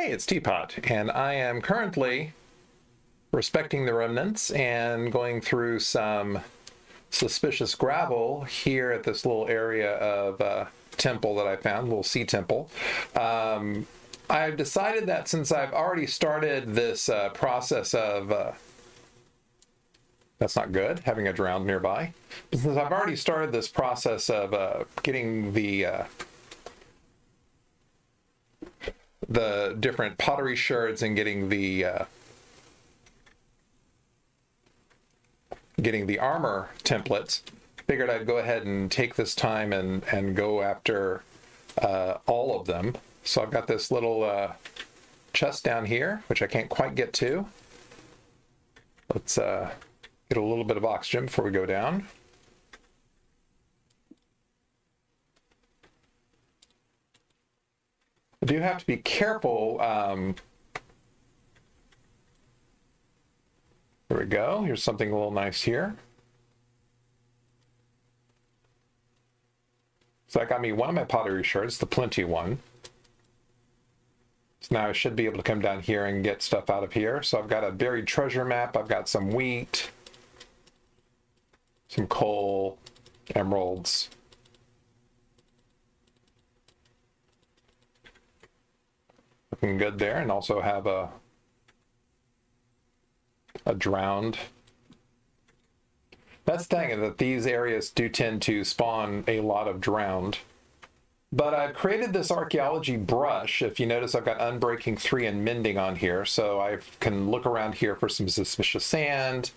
Hey, it's Teapot, and I am currently respecting the remnants and going through some suspicious gravel here at this little area of temple that I found, little sea temple. I've decided that since I've already started this process of that's not good, having a drowned nearby. But since I've already started this process of getting the different pottery sherds and getting the armor templates, figured I'd go ahead and take this time and go after all of them. So I've got this little chest down here, which I can't quite get to. Let's get a little bit of oxygen before we go down. I do have to be careful. There we go. Here's something a little nice here. So that got me one of my pottery sherds, the plenty one. So now I should be able to come down here and get stuff out of here. So I've got a buried treasure map. I've got some wheat, some coal, emeralds. Looking good there, and also have a drowned. That's the thing, that these areas do tend to spawn a lot of drowned. But I've created this archaeology brush. If you notice, I've got Unbreaking 3 and Mending on here, so I can look around here for some suspicious sand,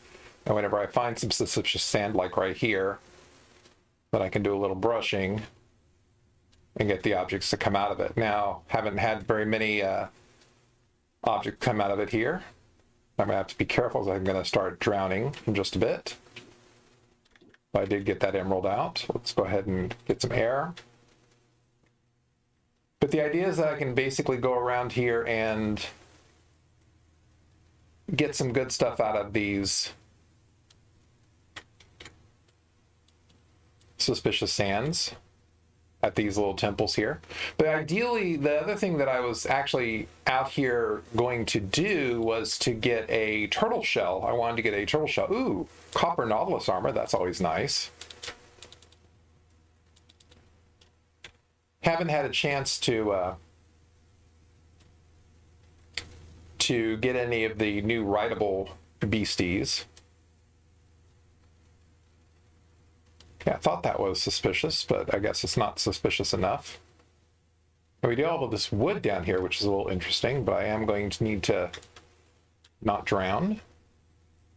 and whenever I find some suspicious sand, like right here, then I can do a little brushing and get the objects to come out of it. Now, haven't had very many objects come out of it here. I'm gonna have to be careful as I'm gonna start drowning in just a bit. But I did get that emerald out. Let's go ahead and get some air. But the idea is that I can basically go around here and get some good stuff out of these suspicious sands at these little temples here. But ideally, the other thing that I was actually out here going to do was to get a turtle shell. I wanted to get a turtle shell. Ooh, copper nautilus armor. That's always nice. Haven't had a chance to get any of the new rideable beasties. Yeah, I thought that was suspicious, but I guess it's not suspicious enough. And we do all of this wood down here, which is a little interesting, but I am going to need to not drown.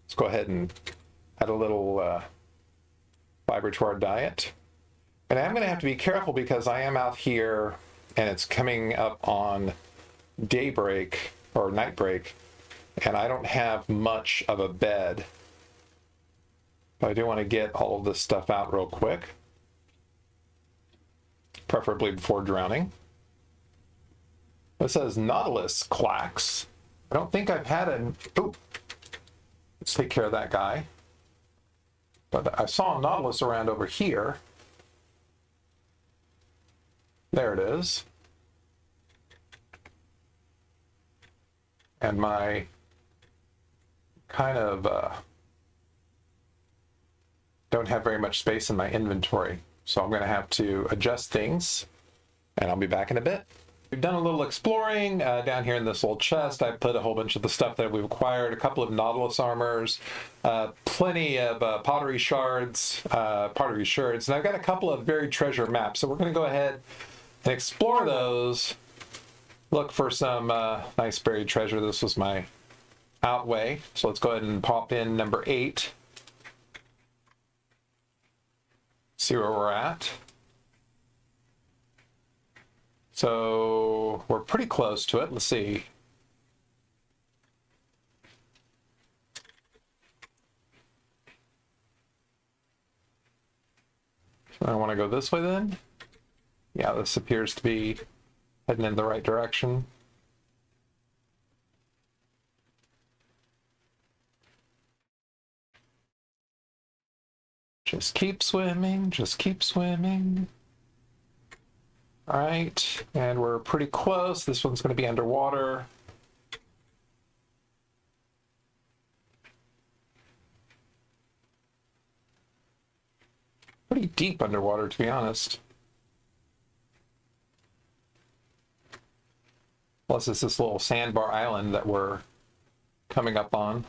Let's go ahead and add a little fiber to our diet. And I'm going to have to be careful because I am out here and it's coming up on daybreak or night break, and I don't have much of a bed. But I do want to get all of this stuff out real quick, preferably before drowning. It says Nautilus clacks. I don't think I've had an... Oh, let's take care of that guy. But I saw a Nautilus around over here. There it is. And my kind of... don't have very much space in my inventory, so I'm going to have to adjust things, and I'll be back in a bit. We've done a little exploring down here in this little chest. I put a whole bunch of the stuff that we've acquired, a couple of nautilus armors, plenty of pottery sherds, and I've got a couple of buried treasure maps, so we're going to go ahead and explore those, look for some nice buried treasure. This was my outway, so let's go ahead and pop in number 8. See where we're at. So we're pretty close to it. Let's see. So I want to go this way then. Yeah, this appears to be heading in the right direction. Just keep swimming, just keep swimming. All right, and we're pretty close. This one's going to be underwater. Pretty deep underwater, to be honest. Plus, it's this little sandbar island that we're coming up on.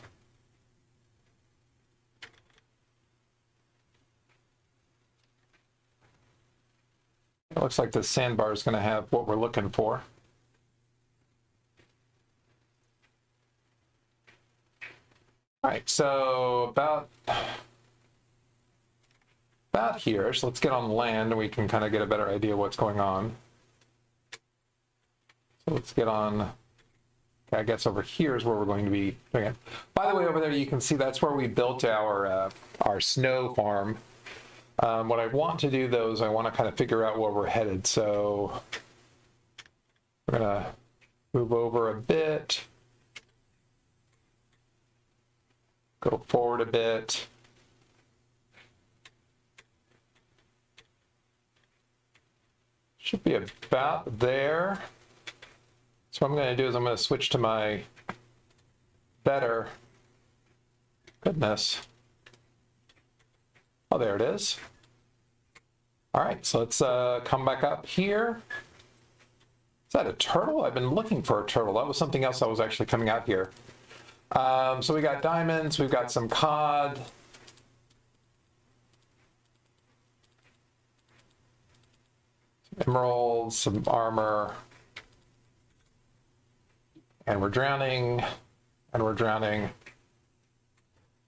It looks like this sandbar is going to have what we're looking for. All right, so about here. So let's get on land and we can kind of get a better idea of what's going on. So let's get on. Okay, I guess over here is where we're going to be doing it. By the way, over there you can see that's where we built our snow farm. What I want to do though is I want to kind of figure out where we're headed. So we're gonna move over a bit, go forward a bit. Should be about there. So what I'm going to do is I'm going to switch to my better. Goodness. Oh, there it is. All right, so let's come back up here. Is that a turtle? I've been looking for a turtle. That was something else that was actually coming out here. So we got diamonds, we've got some cod. Some emeralds, some armor. And we're drowning, and we're drowning.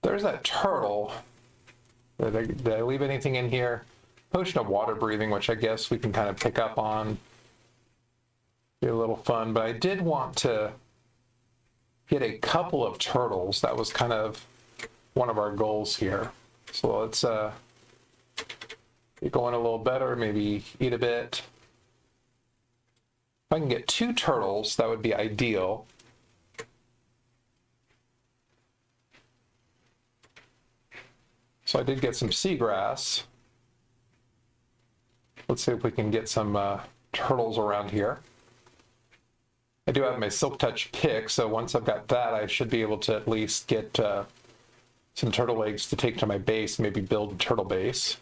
There's that turtle. Did I leave anything in here? Potion of water breathing, which I guess we can kind of pick up on. Be a little fun, but I did want to get a couple of turtles. That was kind of one of our goals here. So let's get going a little better, maybe eat a bit. If I can get 2 turtles, that would be ideal. So I did get some seagrass. Let's see if we can get some turtles around here. I do have my Silk Touch pick, so once I've got that, I should be able to at least get some turtle eggs to take to my base, maybe build a turtle base.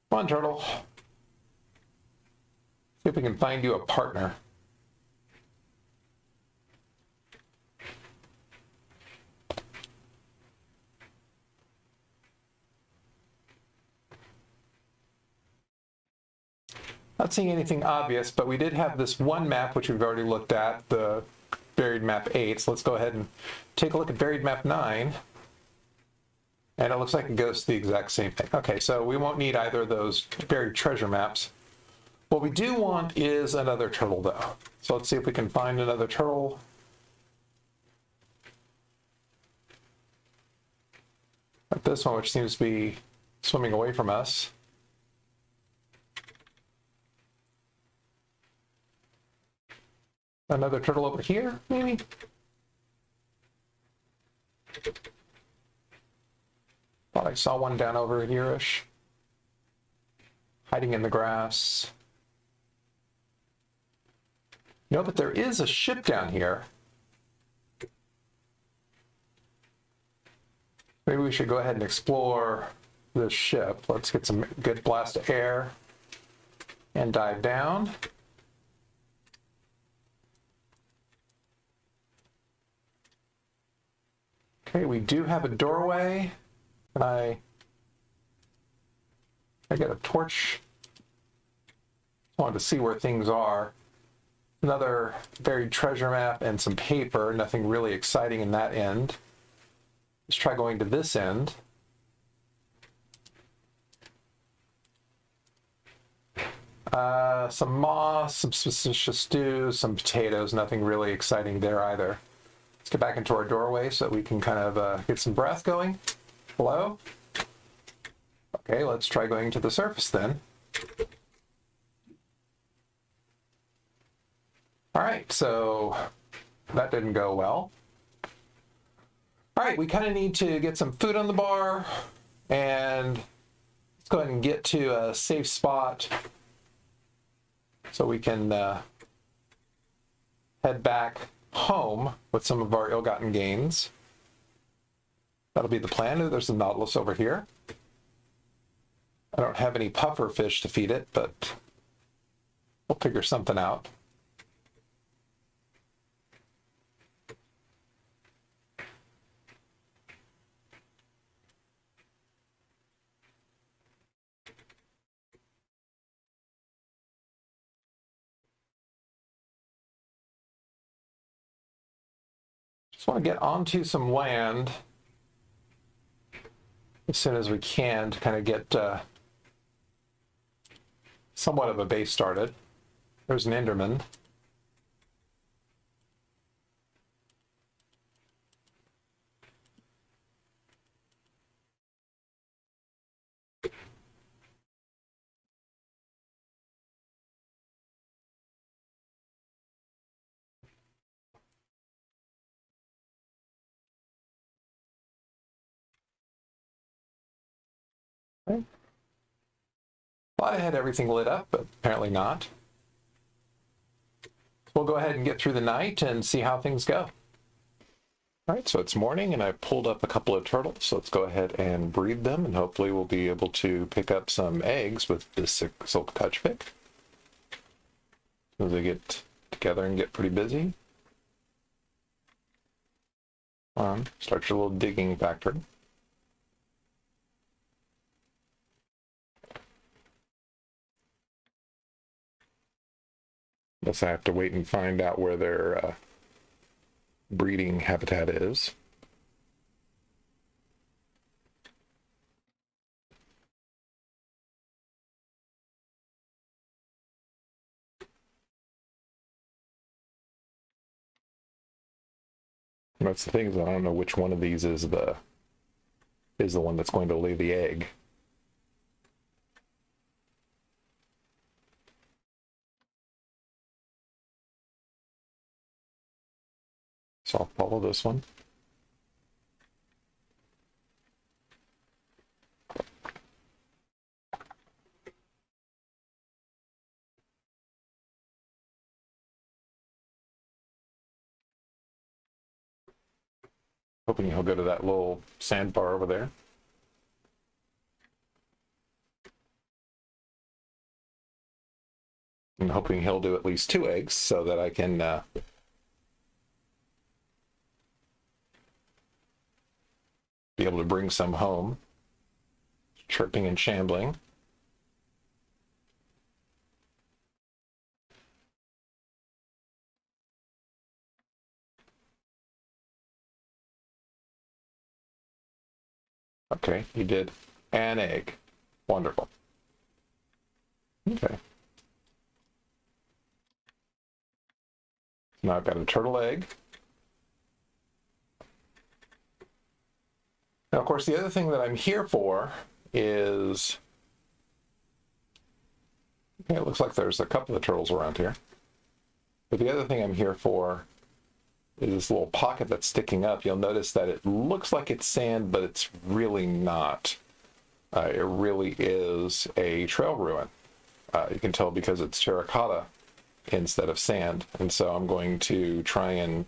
Come on, turtle. See if we can find you a partner. Not seeing anything obvious, but we did have this one map which we've already looked at, the buried map 8. So let's go ahead and take a look at buried map 9. And it looks like it goes to the exact same thing. Okay, so we won't need either of those buried treasure maps. What we do want is another turtle though. So let's see if we can find another turtle. Like this one, which seems to be swimming away from us. Another turtle over here, maybe? Thought I saw one down over here-ish. Hiding in the grass. You know that there is a ship down here. Maybe we should go ahead and explore this ship. Let's get some good blast of air and dive down. Okay, we do have a doorway. Can I get a torch? Just wanted to see where things are. Another buried treasure map and some paper. Nothing really exciting in that end. Let's try going to this end. Some moss, some suspicious stew, some potatoes. Nothing really exciting there either. Let's get back into our doorway so that we can kind of get some breath going. Hello? Okay, let's try going to the surface then. All right, so that didn't go well. All right, we kind of need to get some food on the bar, and let's go ahead and get to a safe spot. so we can head back home with some of our ill-gotten gains. That'll be the plan. There's a nautilus over here. I don't have any puffer fish to feed it, but we'll figure something out. Just want to get onto some land as soon as we can to kind of get somewhat of a base started. There's an Enderman. Okay. Thought I had everything lit up, but apparently not. We'll go ahead and get through the night and see how things go. All right, so it's morning and I pulled up a couple of turtles, so let's go ahead and breed them, and hopefully we'll be able to pick up some eggs with this silk touch pick as they get together and get pretty busy. Start your little digging factory. Guess I have to wait and find out where their breeding habitat is. That's the thing, is I don't know which one of these is the one that's going to lay the egg. So I'll follow this one. Hoping he'll go to that little sandbar over there. I'm hoping he'll do at least 2 eggs so that I can be able to bring some home. Chirping and shambling. Okay, he did an egg. Wonderful. Okay. Now I've got a turtle egg. Now, of course, the other thing that I'm here for is... Okay, it looks like there's a couple of turtles around here. But the other thing I'm here for is this little pocket that's sticking up. You'll notice that it looks like it's sand, but it's really not. It really is a trail ruin. You can tell because it's terracotta instead of sand. And so I'm going to try and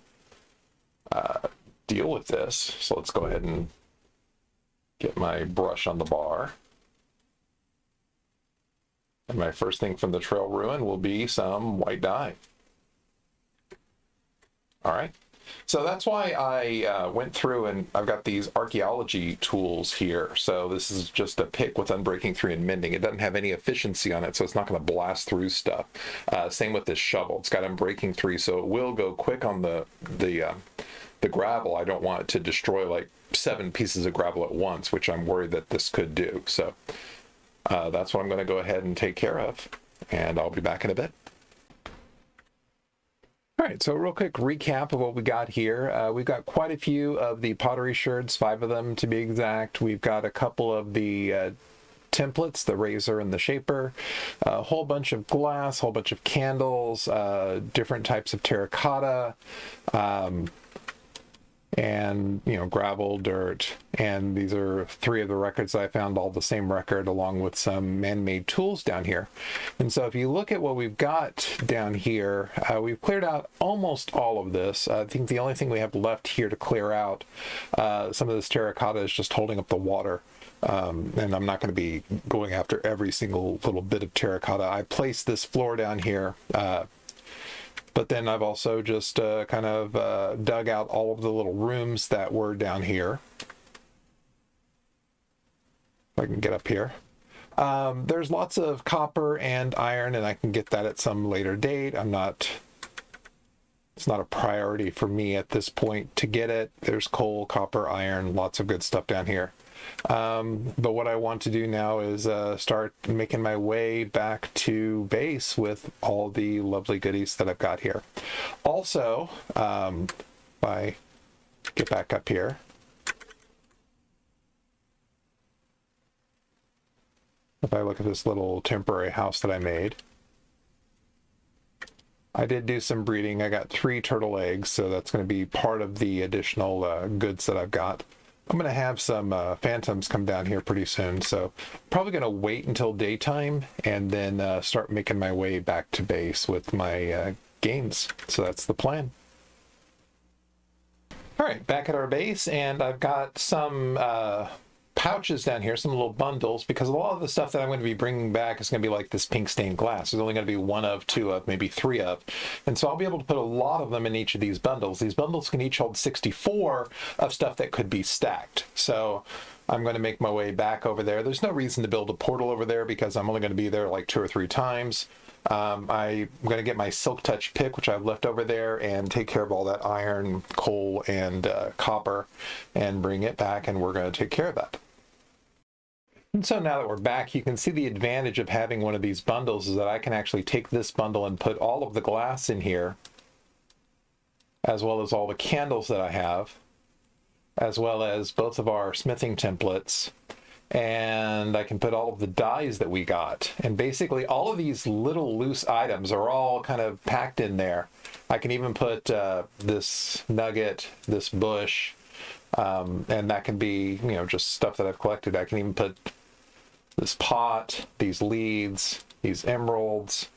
deal with this. So let's go ahead and get my brush on the bar. And my first thing from the trail ruin will be some white dye. All right. So that's why I went through and I've got these archaeology tools here. So this is just a pick with Unbreaking 3 and Mending. It doesn't have any efficiency on it, so it's not going to blast through stuff. Same with this shovel. It's got Unbreaking 3, so it will go quick on the gravel. I don't want it to destroy like 7 pieces of gravel at once, which I'm worried that this could do. So that's what I'm going to go ahead and take care of, and I'll be back in a bit. All right, so a real quick recap of what we got here. We've got quite a few of the pottery sherds, 5 of them to be exact. We've got a couple of the templates, the razor and the shaper, a whole bunch of glass, a whole bunch of candles, different types of terracotta, and gravel, dirt, and these are 3 of the records I found, all the same record, along with some man-made tools down here. And so if you look at what we've got down here, we've cleared out almost all of this. I think the only thing we have left here to clear out, some of this terracotta, is just holding up the water. And I'm not going to be going after every single little bit of terracotta. I placed this floor down here, but then I've also just kind of dug out all of the little rooms that were down here. If I can get up here. There's lots of copper and iron, and I can get that at some later date. It's not a priority for me at this point to get it. There's coal, copper, iron, lots of good stuff down here. But what I want to do now is start making my way back to base with all the lovely goodies that I've got here. Also, if I get back up here, if I look at this little temporary house that I made, I did do some breeding. I got 3 turtle eggs, so that's going to be part of the additional goods that I've got. I'm going to have some phantoms come down here pretty soon, so probably going to wait until daytime and then start making my way back to base with my gains. So that's the plan. All right, back at our base, and I've got some pouches down here, some little bundles, because a lot of the stuff that I'm going to be bringing back is going to be like this pink stained glass. There's only going to be 1 of, 2 of, maybe 3 of. And so I'll be able to put a lot of them in each of these bundles. These bundles can each hold 64 of stuff that could be stacked. So I'm going to make my way back over there. There's no reason to build a portal over there because I'm only going to be there like 2 or 3 times. I'm going to get my Silk Touch pick, which I've left over there, and take care of all that iron, coal, and copper, and bring it back, and we're going to take care of that. And so now that we're back, you can see the advantage of having one of these bundles is that I can actually take this bundle and put all of the glass in here, as well as all the candles that I have, as well as both of our smithing templates, and I can put all of the dyes that we got. And basically all of these little loose items are all kind of packed in there. I can even put this nugget, this bush, and that can be, just stuff that I've collected. I can even put this pot, these leads, these emeralds,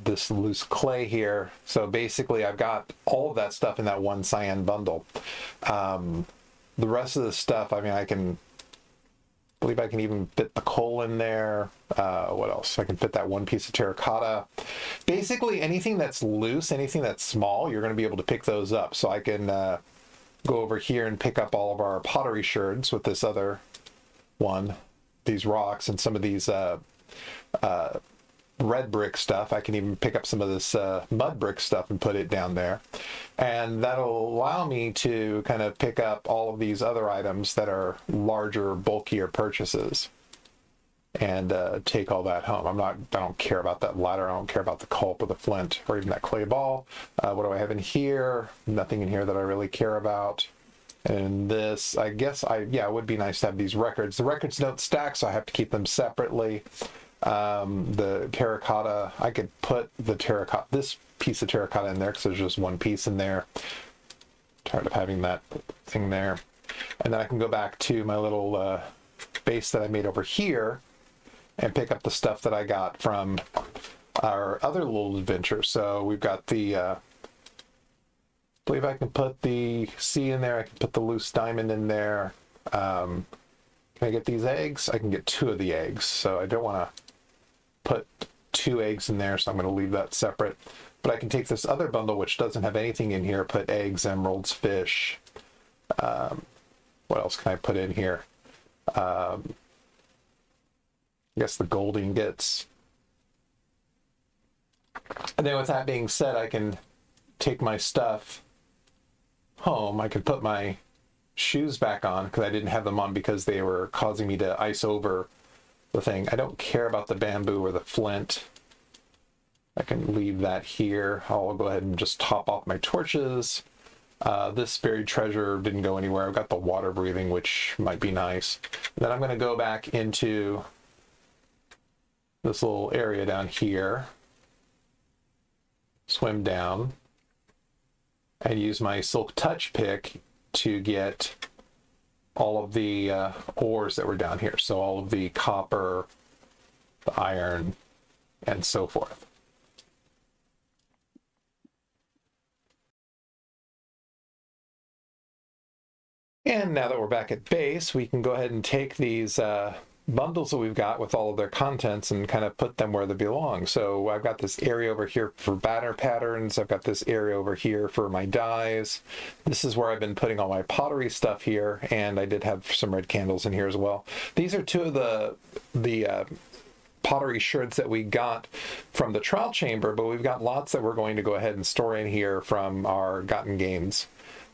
this loose clay here. So basically I've got all of that stuff in that one cyan bundle. The rest of the stuff, I believe I can even fit the coal in there. What else? I can fit that 1 piece of terracotta. Basically anything that's loose, anything that's small, you're going to be able to pick those up. So I can go over here and pick up all of our pottery sherds with this other one, these rocks, and some of these red brick stuff. I can even pick up some of this mud brick stuff and put it down there. And that'll allow me to kind of pick up all of these other items that are larger, bulkier purchases and take all that home. I don't care about that ladder. I don't care about the culp or the flint or even that clay ball. What do I have in here? Nothing in here that I really care about. And this, I guess, it would be nice to have these records. The records don't stack, so I have to keep them separately. The terracotta, I could put this piece of terracotta in there because there's just 1 piece in there. Tired of having that thing there. And then I can go back to my little base that I made over here and pick up the stuff that I got from our other little adventure. So we've got the, I believe I can put the C in there. I can put the loose diamond in there. Can I get these eggs? I can get 2 of the eggs. So I don't want to put 2 eggs in there, so I'm going to leave that separate. But I can take this other bundle, which doesn't have anything in here, put eggs, emeralds, fish. What else can I put in here? I guess the gold ingots. And then with that being said, I can take my stuff home. I could put my shoes back on because I didn't have them on because they were causing me to ice over the thing. I don't care about the bamboo or the flint. I can leave that here. I'll go ahead and just top off my torches. This buried treasure didn't go anywhere. I've got the water breathing, which might be nice. Then I'm going to go back into this little area down here, swim down, and use my Silk Touch pick to get all of the ores that were down here. So all of the copper, the iron, and so forth. And now that we're back at base, we can go ahead and take these bundles that we've got with all of their contents and kind of put them where they belong. So I've got this area over here for banner patterns. I've got this area over here for my dyes. This is where I've been putting all my pottery stuff here, and I did have some red candles in here as well. These are two of the pottery sherds that we got from the trial chamber, but we've got lots that we're going to go ahead and store in here from our gotten gains.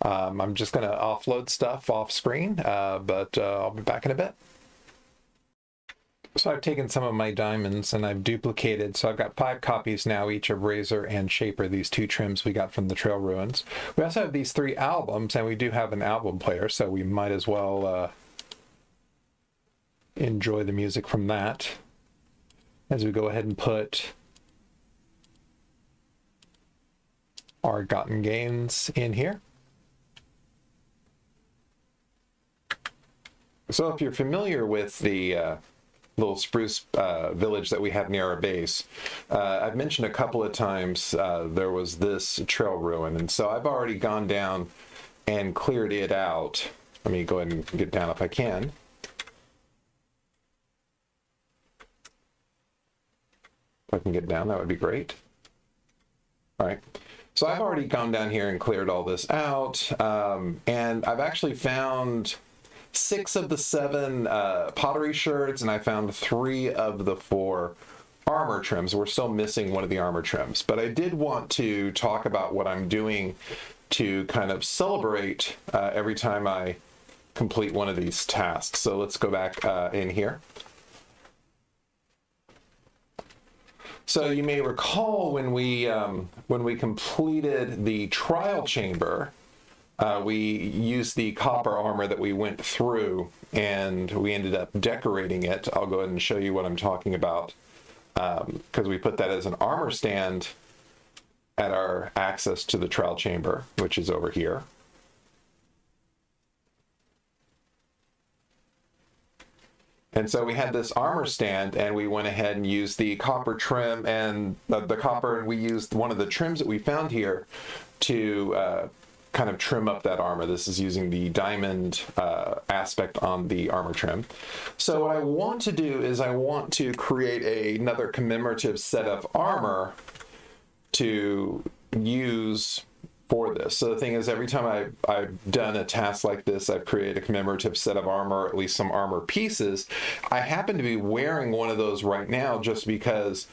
I'm just going to offload stuff off screen, but I'll be back in a bit. So I've taken some of my diamonds and I've duplicated. So I've got 5 copies now, each of Razor and Shaper, these 2 trims we got from the Trail Ruins. We also have these 3 albums, and we do have an album player, so we might as well enjoy the music from that as we go ahead and put our gotten gains in here. So if you're familiar with the little spruce village that we have near our base, I've mentioned a couple of times there was this trail ruin, and so I've already gone down and cleared it out. Let me go ahead and get down if I can. If I can get down, that would be great. All right. So I've already gone down here and cleared all this out, and I've actually found 6 of the 7 pottery sherds, and I found 3 of the 4 armor trims. We're still missing one of the armor trims, but I did want to talk about what I'm doing to kind of celebrate every time I complete one of these tasks. So let's go back in here. So you may recall when we completed the trial chamber, we used the copper armor that we went through, and we ended up decorating it. I'll go ahead and show you what I'm talking about, because we put that as an armor stand at our access to the trial chamber, which is over here. And so we had this armor stand, and we went ahead and used the copper trim and the copper, and we used one of the trims that we found here to kind of trim up that armor. This is using the diamond aspect on the armor trim. So what I want to do is I want to create another commemorative set of armor to use for this. So the thing is, every time I've done a task like this, I've created a commemorative set of armor, or at least some armor pieces. I happen to be wearing one of those right now just because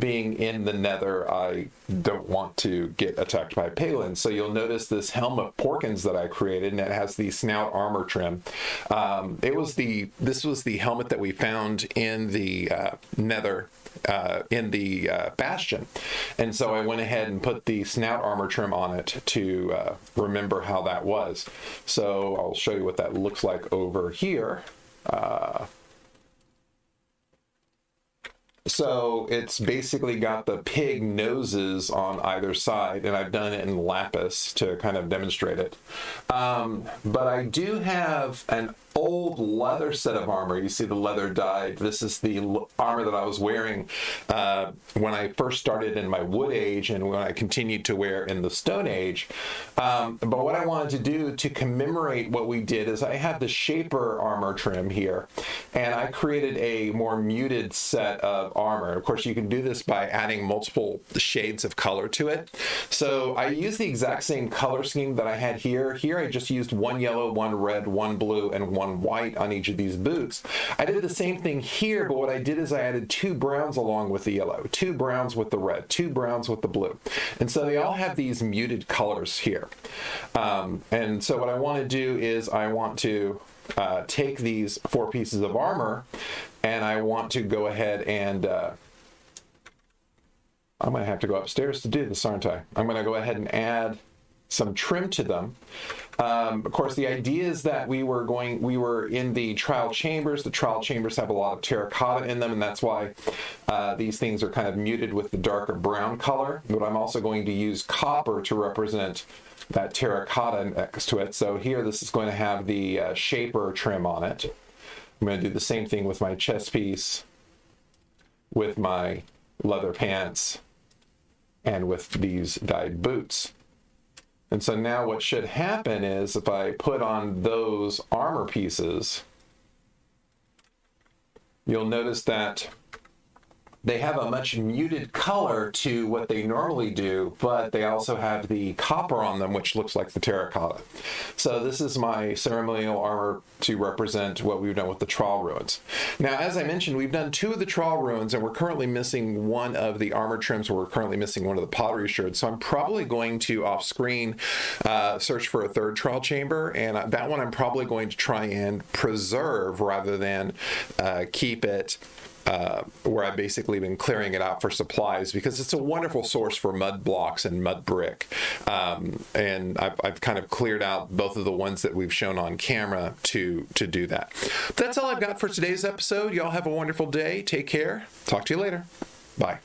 being in the nether, I don't want to get attacked by Palin. So you'll notice this helm of Porkins that I created, and it has the snout armor trim. This was the helmet that we found in the nether, in the bastion, and so I went ahead and put the snout armor trim on it to remember how that was. So I'll show you what that looks like over here. So it's basically got the pig noses on either side, and I've done it in lapis to kind of demonstrate it. But I do have an old leather set of armor. You see the leather dyed. This is the armor that I was wearing when I first started in my wood age, and when I continued to wear in the stone age. But what I wanted to do to commemorate what we did is I have the shaper armor trim here, and I created a more muted set of armor. Of course, you can do this by adding multiple shades of color to it. So I used the exact same color scheme that I had here. Here I just used 1 yellow, 1 red, 1 blue, and 1 white on each of these boots. I did the same thing here, but what I did is I added 2 browns along with the yellow, 2 browns with the red, 2 browns with the blue. And so they all have these muted colors here. And so what I want to do is I want to take these 4 pieces of armor, and I want to go ahead and I'm going to have to go upstairs to do this, aren't I? I'm going to go ahead and add some trim to them. Of course, the idea is that we were in the trial chambers. The trial chambers have a lot of terracotta in them, and that's why these things are kind of muted with the darker brown color. But I'm also going to use copper to represent that terracotta next to it. So here, this is going to have the shaper trim on it. I'm going to do the same thing with my chest piece, with my leather pants, and with these dyed boots. And so now what should happen is if I put on those armor pieces, you'll notice that they have a much muted color to what they normally do, but they also have the copper on them, which looks like the terracotta. So this is my ceremonial armor to represent what we've done with the trawl ruins. Now, as I mentioned, we've done 2 of the trawl ruins, and we're currently missing one of the armor trims, or we're currently missing one of the pottery sherds. So I'm probably going to, off-screen, search for a 3rd trawl chamber, and that one I'm probably going to try and preserve rather than keep it where I've basically been clearing it out for supplies, because it's a wonderful source for mud blocks and mud brick. And I've kind of cleared out both of the ones that we've shown on camera to do that. That's all I've got for today's episode. Y'all have a wonderful day. Take care. Talk to you later. Bye.